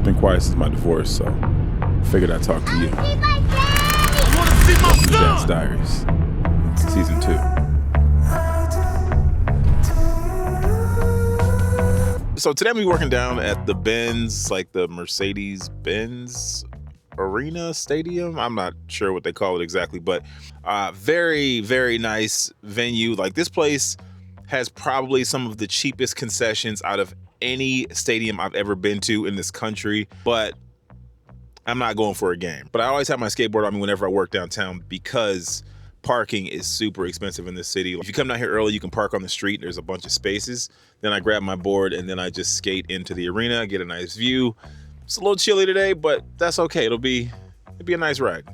been quiet since my divorce, so figured I'd talk to you. I want to see my Welcome to Dad's son! Diaries, Season 2. So today we're working down at the Benz, like the Mercedes-Benz Arena Stadium. I'm not sure what they call it exactly, but very, very nice venue. Like, this place has probably some of the cheapest concessions out of any stadium I've ever been to in this country, but I'm not going for a game. But I always have my skateboard on me whenever I work downtown because parking is super expensive in this city. If you come down here early, you can park on the street. There's a bunch of spaces. Then I grab my board and then I just skate into the arena, get a nice view. It's a little chilly today, but that's okay. It'll be a nice ride.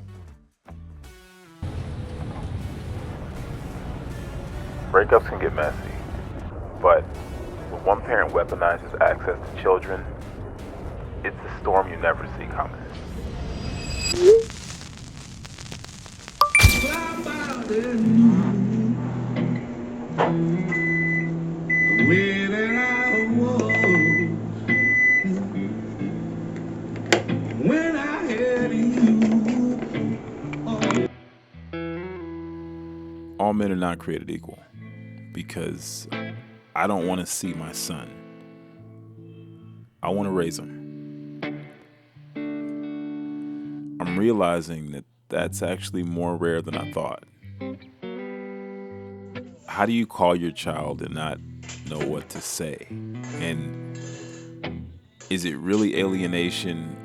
Breakups can get messy, but when one parent weaponizes access to children, it's a storm you never see coming. All men are not created equal, because I don't want to see my son. I want to raise him. I'm realizing that that's actually more rare than I thought. How do you call your child and not know what to say? And is it really alienation,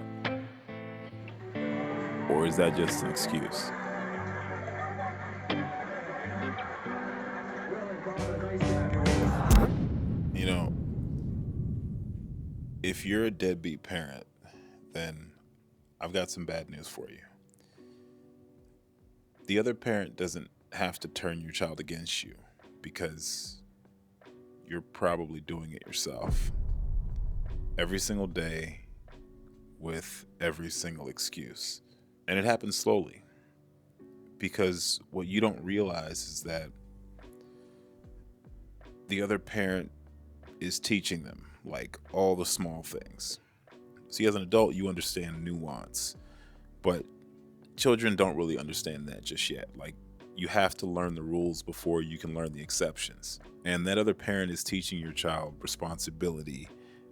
or is that just an excuse? You know, if you're a deadbeat parent, then I've got some bad news for you. The other parent doesn't have to turn your child against you, because you're probably doing it yourself. Every single day, with every single excuse. And it happens slowly, because what you don't realize is that the other parent is teaching them, like, all the small things. See, as an adult, you understand nuance, but children don't really understand that just yet. Like, you have to learn the rules before you can learn the exceptions. And that other parent is teaching your child responsibility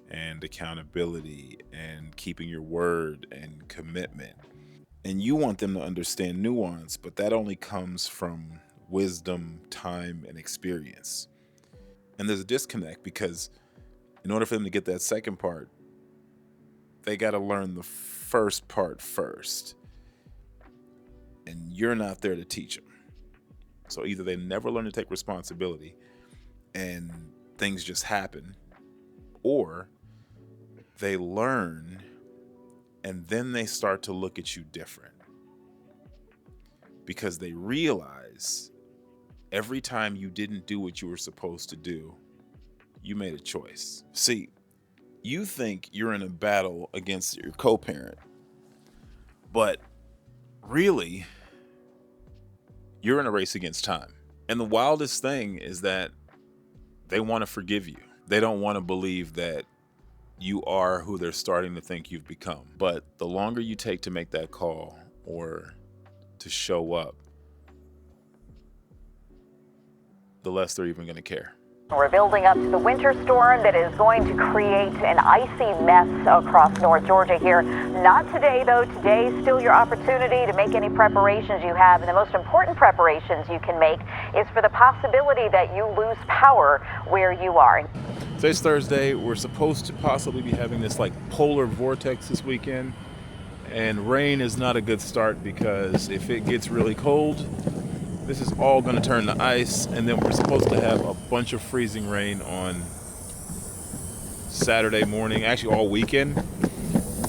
and accountability and keeping your word and commitment. And you want them to understand nuance, but that only comes from wisdom, time, and experience. And there's a disconnect, because in order for them to get that second part, they got to learn the first part first. And you're not there to teach them. So either they never learn to take responsibility and things just happen, or they learn and then they start to look at you different, because they realize every time you didn't do what you were supposed to do, you made a choice. See, you think you're in a battle against your co-parent, but really, you're in a race against time. And the wildest thing is that they want to forgive you. They don't want to believe that you are who they're starting to think you've become. But the longer you take to make that call or to show up, the less they're even going to care. We're building up to the winter storm that is going to create an icy mess across North Georgia here. Not today, though. Today is still your opportunity to make any preparations you have. And the most important preparations you can make is for the possibility that you lose power where you are. Today's Thursday. We're supposed to possibly be having this like polar vortex this weekend. And rain is not a good start, because if it gets really cold, this is all going to turn to ice, and then we're supposed to have a bunch of freezing rain on Saturday morning, actually all weekend.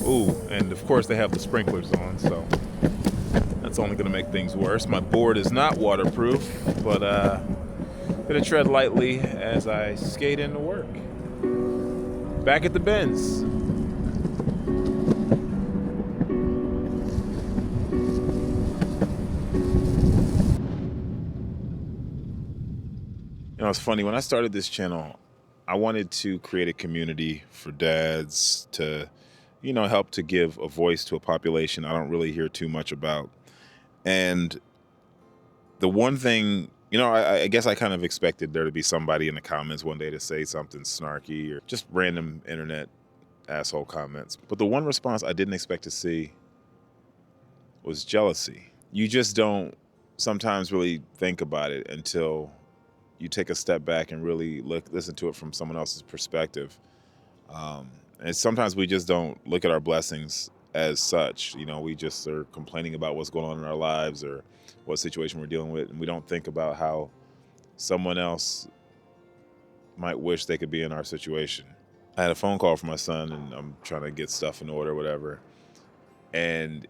Ooh, and of course they have the sprinklers on, so that's only going to make things worse. My board is not waterproof, but gonna tread lightly as I skate into work. Back at the Benz. You know, it's funny, when I started this channel, I wanted to create a community for dads to help to give a voice to a population I don't really hear too much about. And the one thing, I guess I kind of expected there to be somebody in the comments one day to say something snarky or just random internet asshole comments. But the one response I didn't expect to see was jealousy. You just don't sometimes really think about it until you take a step back and really listen to it from someone else's perspective. And sometimes we just don't look at our blessings as such. We just are complaining about what's going on in our lives or what situation we're dealing with, and we don't think about how someone else might wish they could be in our situation. I had a phone call from my son, and I'm trying to get stuff in order, whatever. And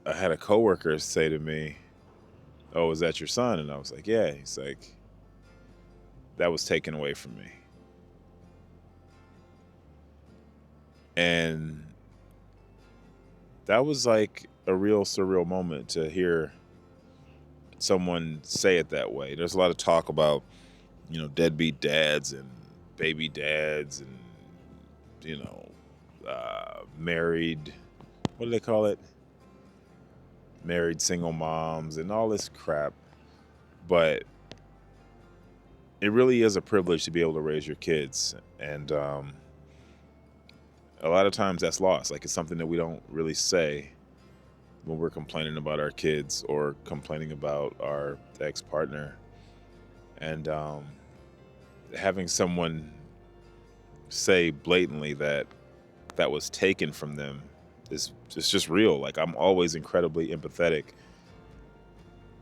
I had a coworker say to me, "Oh, is that your son?" And I was like, "Yeah." He's like, "That was taken away from me." And that was like a real surreal moment to hear someone say it that way. There's a lot of talk about, deadbeat dads and baby dads and, married, what do they call it? Married single moms and all this crap. But it really is a privilege to be able to raise your kids. And a lot of times that's lost. Like, it's something that we don't really say when we're complaining about our kids or complaining about our ex-partner. And having someone say blatantly that was taken from them is just real. Like, I'm always incredibly empathetic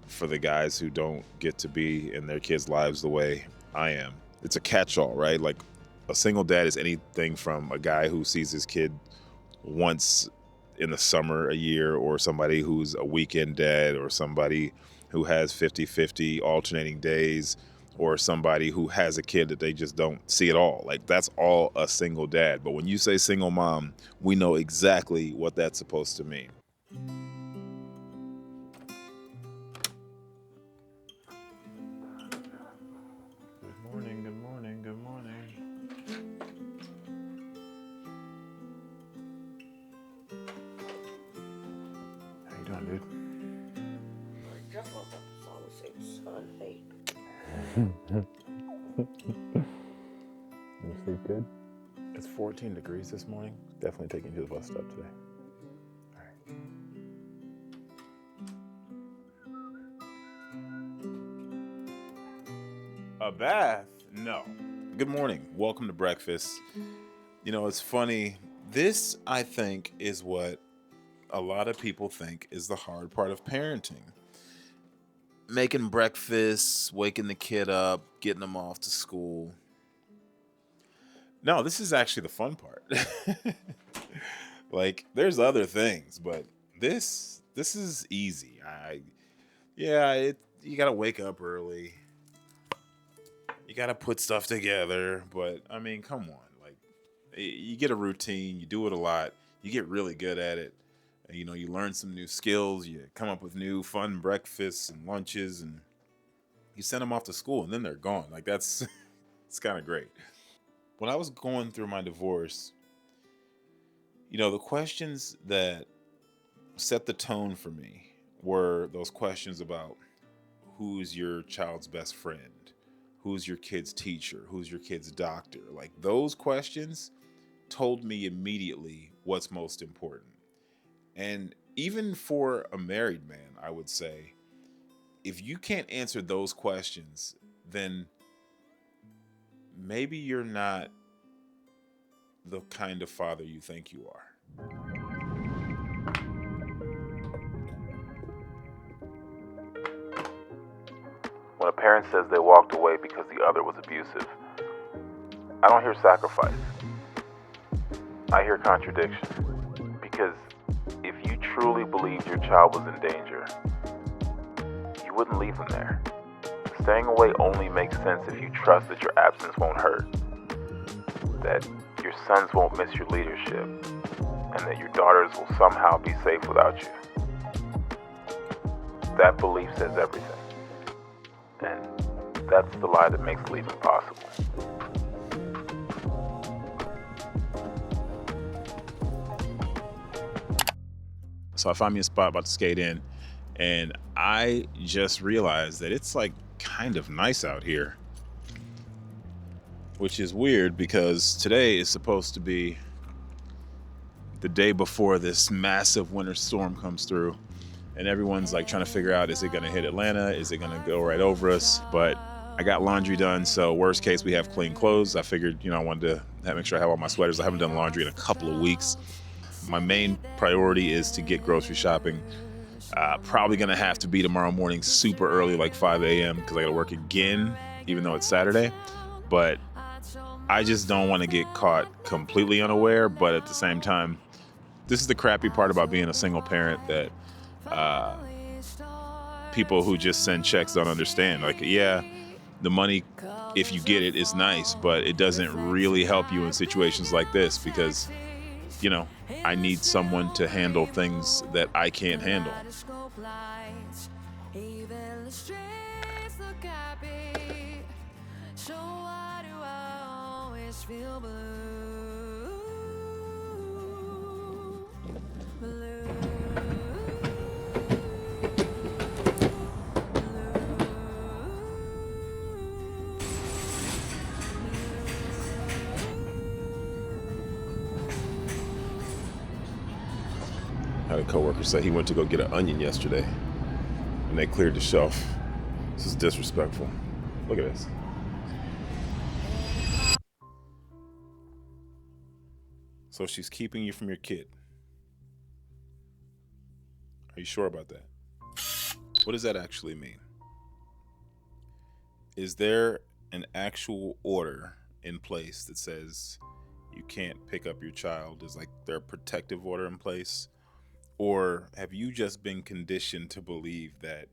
for the guys who don't get to be in their kids' lives the way I am. It's a catch-all, right? Like, a single dad is anything from a guy who sees his kid once in the summer a year, or somebody who's a weekend dad, or somebody who has 50-50 alternating days, or somebody who has a kid that they just don't see at all. Like, that's all a single dad. But when you say single mom, we know exactly what that's supposed to mean. Good morning, good morning, good morning. How you doing, dude? I just woke up, so I would say Sunday. You sleep good? It's 14 degrees this morning. Definitely taking you to the bus stop today. All right. A bath? No. Good morning. Welcome to breakfast. It's funny. This, I think, is what a lot of people think is the hard part of parenting. Making breakfast, waking the kid up, getting them off to school. No, this is actually the fun part. Like, there's other things, but this is easy. You gotta wake up early. You gotta put stuff together, but I mean, come on. Like, you get a routine, you do it a lot, you get really good at it. You learn some new skills, you come up with new fun breakfasts and lunches, and you send them off to school, and then they're gone. Like, it's kind of great. When I was going through my divorce, the questions that set the tone for me were those questions about who's your child's best friend, who's your kid's teacher, who's your kid's doctor. Like, those questions told me immediately what's most important. And even for a married man, I would say, if you can't answer those questions, then maybe you're not the kind of father you think you are. When a parent says they walked away because the other was abusive, I don't hear sacrifice. I hear contradiction. Because if you truly believed your child was in danger, you wouldn't leave them there. Staying away only makes sense if you trust that your absence won't hurt, that your sons won't miss your leadership, and that your daughters will somehow be safe without you. That belief says everything. And that's the lie that makes leaving possible. So I find me a spot, about to skate in, and I just realized that it's like kind of nice out here, which is weird because today is supposed to be the day before this massive winter storm comes through, and everyone's like trying to figure out, is it going to hit Atlanta? Is it going to go right over us? But I got laundry done, so worst case, we have clean clothes. I figured, I wanted to make sure I have all my sweaters. I haven't done laundry in a couple of weeks. My main priority is to get grocery shopping. Probably going to have to be tomorrow morning super early, like 5 a.m., because I got to work again, even though it's Saturday. But I just don't want to get caught completely unaware. But at the same time, this is the crappy part about being a single parent that people who just send checks don't understand. Like, yeah, the money, if you get it, is nice, but it doesn't really help you in situations like this because, I need someone to handle things that I can't handle. I had a coworker say he went to go get an onion yesterday and they cleared the shelf. This is disrespectful. Look at this. So she's keeping you from your kid. Are you sure about that? What does that actually mean? Is there an actual order in place that says you can't pick up your child? Is like there a protective order in place? Or have you just been conditioned to believe that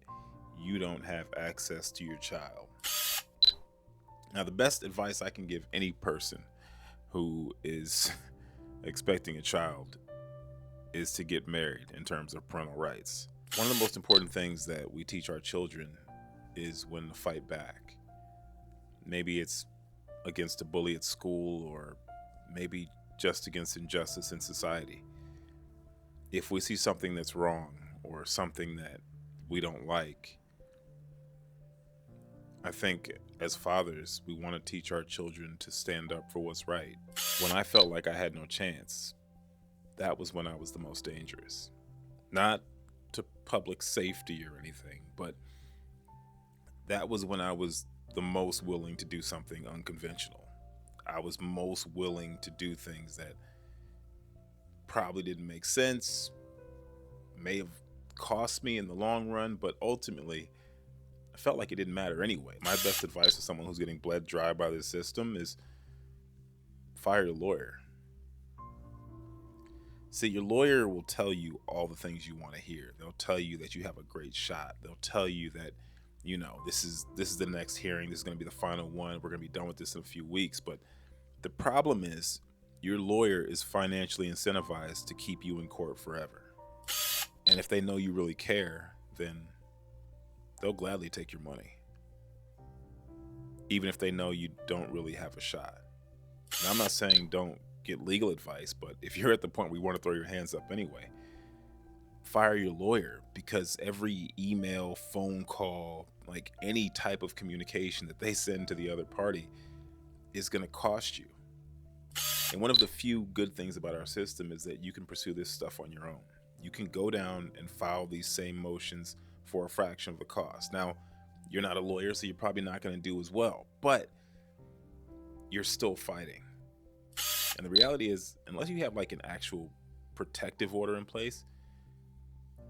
you don't have access to your child? Now, the best advice I can give any person who is expecting a child is to get married in terms of parental rights. One of the most important things that we teach our children is when to fight back. Maybe it's against a bully at school, or maybe just against injustice in society. If we see something that's wrong or something that we don't like, I think as fathers, we want to teach our children to stand up for what's right. When I felt like I had no chance, that was when I was the most dangerous. Not to public safety or anything, but that was when I was the most willing to do something unconventional. I was most willing to do things that probably didn't make sense, may have cost me in the long run, but ultimately I felt like it didn't matter anyway. My best advice to someone who's getting bled dry by this system is fire your lawyer. See, your lawyer will tell you all the things you want to hear. They'll tell you that you have a great shot. They'll tell you that, this is the next hearing. This is going to be the final one. We're going to be done with this in a few weeks. But the problem is your lawyer is financially incentivized to keep you in court forever. And if they know you really care, then they'll gladly take your money, even if they know you don't really have a shot. Now, I'm not saying don't get legal advice, but if you're at the point where you want to throw your hands up anyway, fire your lawyer, because every email, phone call, like any type of communication that they send to the other party is going to cost you. And one of the few good things about our system is that you can pursue this stuff on your own. You can go down and file these same motions for a fraction of the cost. Now, you're not a lawyer, so you're probably not going to do as well, but you're still fighting. And the reality is, unless you have like an actual protective order in place,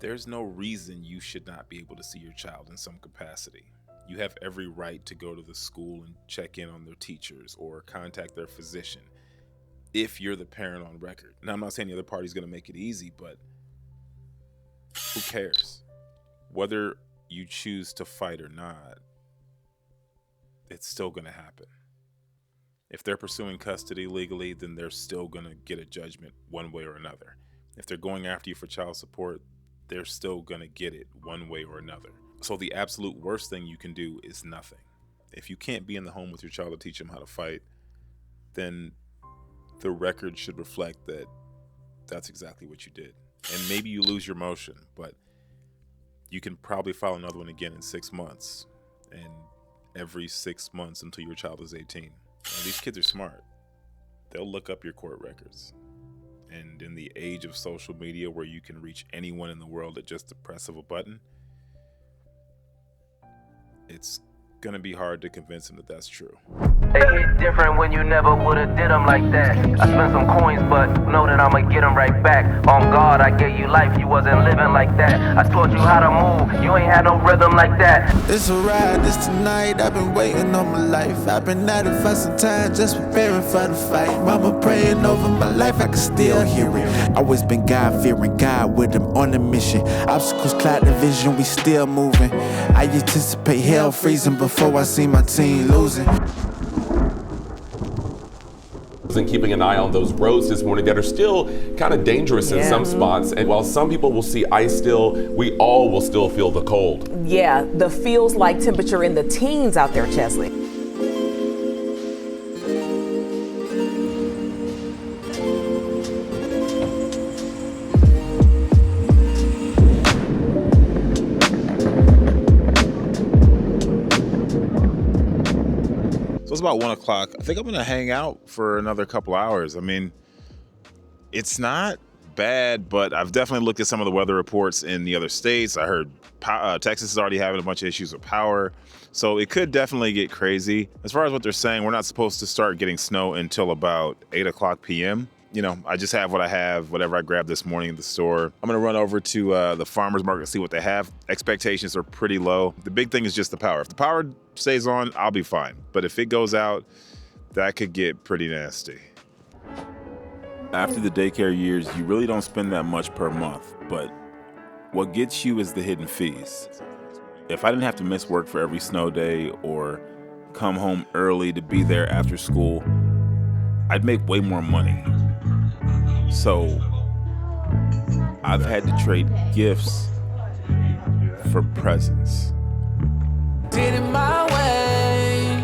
there's no reason you should not be able to see your child in some capacity. You have every right to go to the school and check in on their teachers or contact their physician if you're the parent on record. Now, I'm not saying the other party's going to make it easy, but who cares? Whether you choose to fight or not, it's still going to happen. If they're pursuing custody legally, then they're still going to get a judgment one way or another. If they're going after you for child support, they're still going to get it one way or another. So the absolute worst thing you can do is nothing. If you can't be in the home with your child to teach them how to fight, then the record should reflect that that's exactly what you did. and maybe you lose your motion, but you can probably file another one again in 6 months, and every 6 months until your child is 18. Now, these kids are smart. They'll look up your court records. And in the age of social media where you can reach anyone in the world at just the press of a button, it's gonna be hard to convince them that that's true. It hit different when you never would've did them like that. I spent some coins, but know that I'ma get them right back. On God, I gave you life, you wasn't living like that. I taught you how to move, you ain't had no rhythm like that. It's a ride, it's tonight, I've been waiting on my life. I've been at it for some time, just preparing for the fight. Mama praying over my life, I can still hear it. Always been God-fearing, God with him on a mission. Obstacles cloud the vision, we still moving. I anticipate hell freezing before I see my team losing. And keeping an eye on those roads this morning that are still kind of dangerous in some spots. And while some people will see ice still, we all will still feel the cold. Yeah, the feels like temperature in the teens out there, Chesley. So it's about 1 o'clock. I think I'm gonna hang out for another couple hours. I mean, it's not bad, but I've definitely looked at some of the weather reports in the other states. I heard Texas is already having a bunch of issues with power. So it could definitely get crazy. As far as what they're saying, we're not supposed to start getting snow until about 8 o'clock p.m. You know, I just have what I have, whatever I grabbed this morning at the store. I'm gonna run over to the farmer's market and see what they have. Expectations are pretty low. The big thing is just the power. If the power stays on, I'll be fine. But if it goes out, that could get pretty nasty. After the daycare years, you really don't spend that much per month, but what gets you is the hidden fees. If I didn't have to miss work for every snow day or come home early to be there after school, I'd make way more money. So I've had to trade gifts for presents. Did it my way,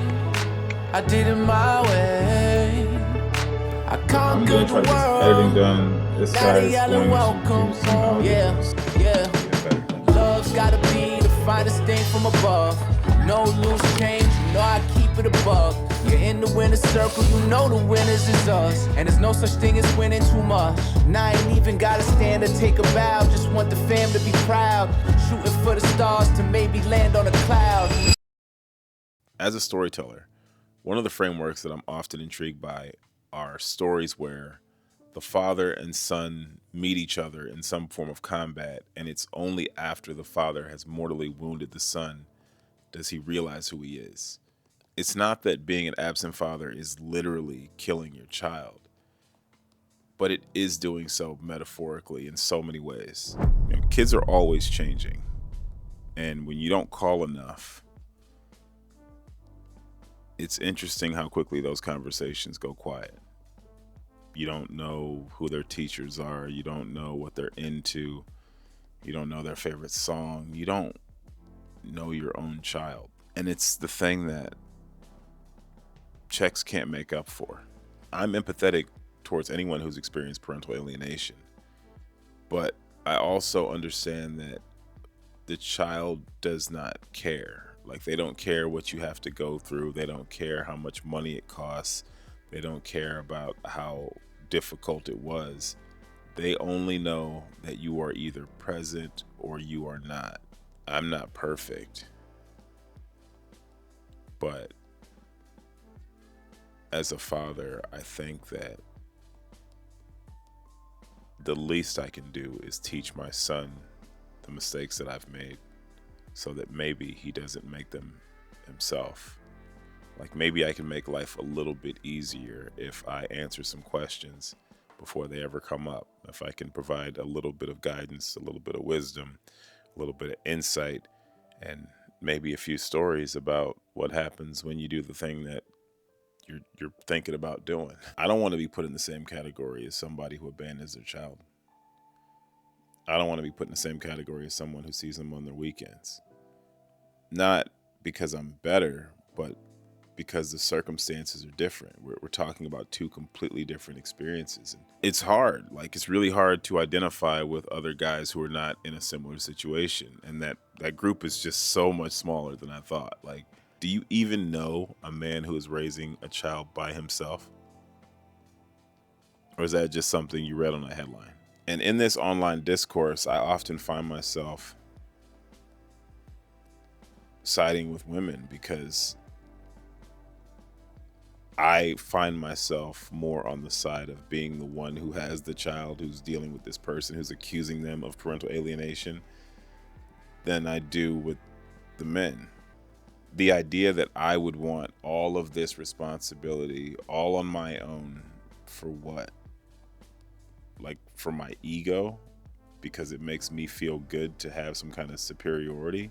I did it my way. I I'm conquered gonna the try to world. get this editing done. This Now the guy's yellow going welcome to somehow home. get Yeah, this. yeah. Love's gotta be the finest thing from above. No loose change, you know I keep it above. You're in the winner's circle, you know the winners is us. And there's no such thing as winning too much. Now I ain't even gotta stand or take a bow. Just want the fam to be proud. Shooting for the stars to maybe land on a cloud. As a storyteller, one of the frameworks that I'm often intrigued by are stories where the father and son meet each other in some form of combat, and it's only after the father has mortally wounded the son does he realize who he is. It's not that being an absent father is literally killing your child, but it is doing so metaphorically in so many ways. You know, kids are always changing, and when you don't call enough, it's interesting how quickly those conversations go quiet. You don't know who their teachers are. You don't know what they're into. You don't know their favorite song. You don't know your own child. And it's the thing that checks can't make up for. I'm empathetic towards anyone who's experienced parental alienation, but I also understand that the child does not care. Like, they don't care what you have to go through. They don't care how much money it costs. They don't care about how difficult it was. They only know that you are either present or you are not. I'm not perfect, but as a father, I think that the least I can do is teach my son the mistakes that I've made so that maybe he doesn't make them himself. Like, maybe I can make life a little bit easier if I answer some questions before they ever come up. If I can provide a little bit of guidance, a little bit of wisdom, a little bit of insight, and maybe a few stories about what happens when you do the thing that you're thinking about doing. I don't want to be put in the same category as somebody who abandons their child. I don't want to be put in the same category as someone who sees them on their weekends. Not because I'm better, but because the circumstances are different. We're talking about two completely different experiences. And it's hard. Like, it's really hard to identify with other guys who are not in a similar situation. And that group is just so much smaller than I thought. Like, do you even know a man who is raising a child by himself? Or is that just something you read on a headline? And in this online discourse, I often find myself siding with women because I find myself more on the side of being the one who has the child, who's dealing with this person, who's accusing them of parental alienation, than I do with the men. The idea that I would want all of this responsibility all on my own, for what? Like, for my ego? Because it makes me feel good to have some kind of superiority?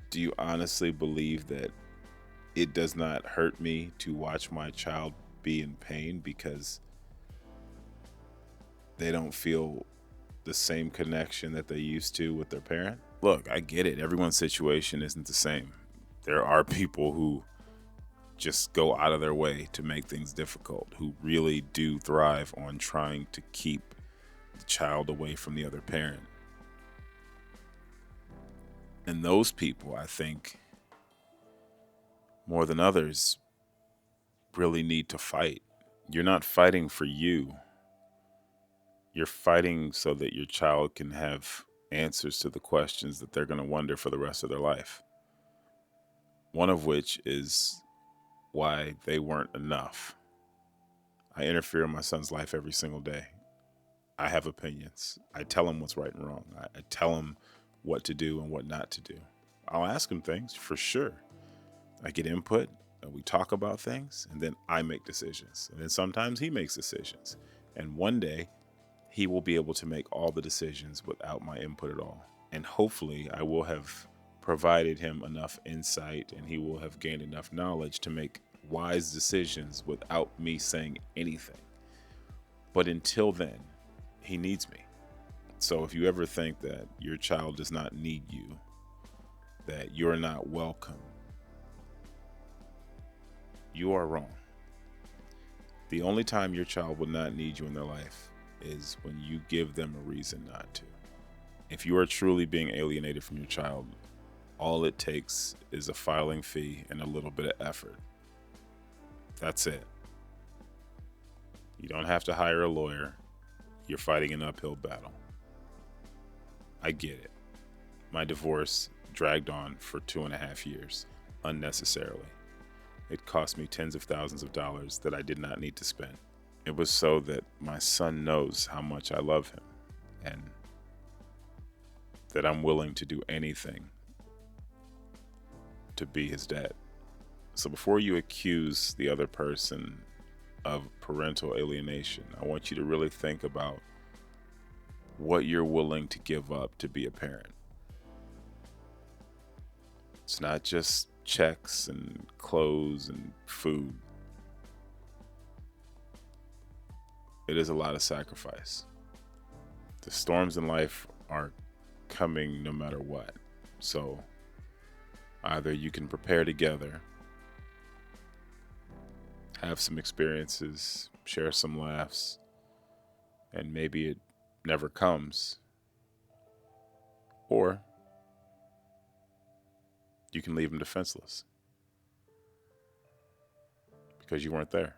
Do you honestly believe that it does not hurt me to watch my child be in pain because they don't feel the same connection that they used to with their parent? Look, I get it. Everyone's situation isn't the same. There are people who just go out of their way to make things difficult, who really do thrive on trying to keep the child away from the other parent. And those people, I think, more than others, really need to fight. You're not fighting for you. You're fighting so that your child can have answers to the questions that they're going to wonder for the rest of their life. One of which is why they weren't enough. I interfere in my son's life every single day. I have opinions. I tell him what's right and wrong. I tell him what to do and what not to do. I'll ask him things, for sure. I get input, and we talk about things, and then I make decisions. And then sometimes he makes decisions. And one day, he will be able to make all the decisions without my input at all. And hopefully, I will have provided him enough insight, and he will have gained enough knowledge to make wise decisions without me saying anything. But until then, he needs me. So if you ever think that your child does not need you, that you're not welcome, you are wrong. The only time your child will not need you in their life is when you give them a reason not to. If you are truly being alienated from your child, all it takes is a filing fee and a little bit of effort. That's it. You don't have to hire a lawyer. You're fighting an uphill battle. I get it. My divorce dragged on for 2.5 years, unnecessarily. It cost me tens of thousands of dollars that I did not need to spend. It was so that my son knows how much I love him and that I'm willing to do anything to be his dad. So before you accuse the other person of parental alienation, I want you to really think about what you're willing to give up to be a parent. It's not just checks and clothes and food. It is a lot of sacrifice. The storms in life are coming no matter what. So either you can prepare together, have some experiences, share some laughs, and maybe it never comes, or you can leave them defenseless because you weren't there.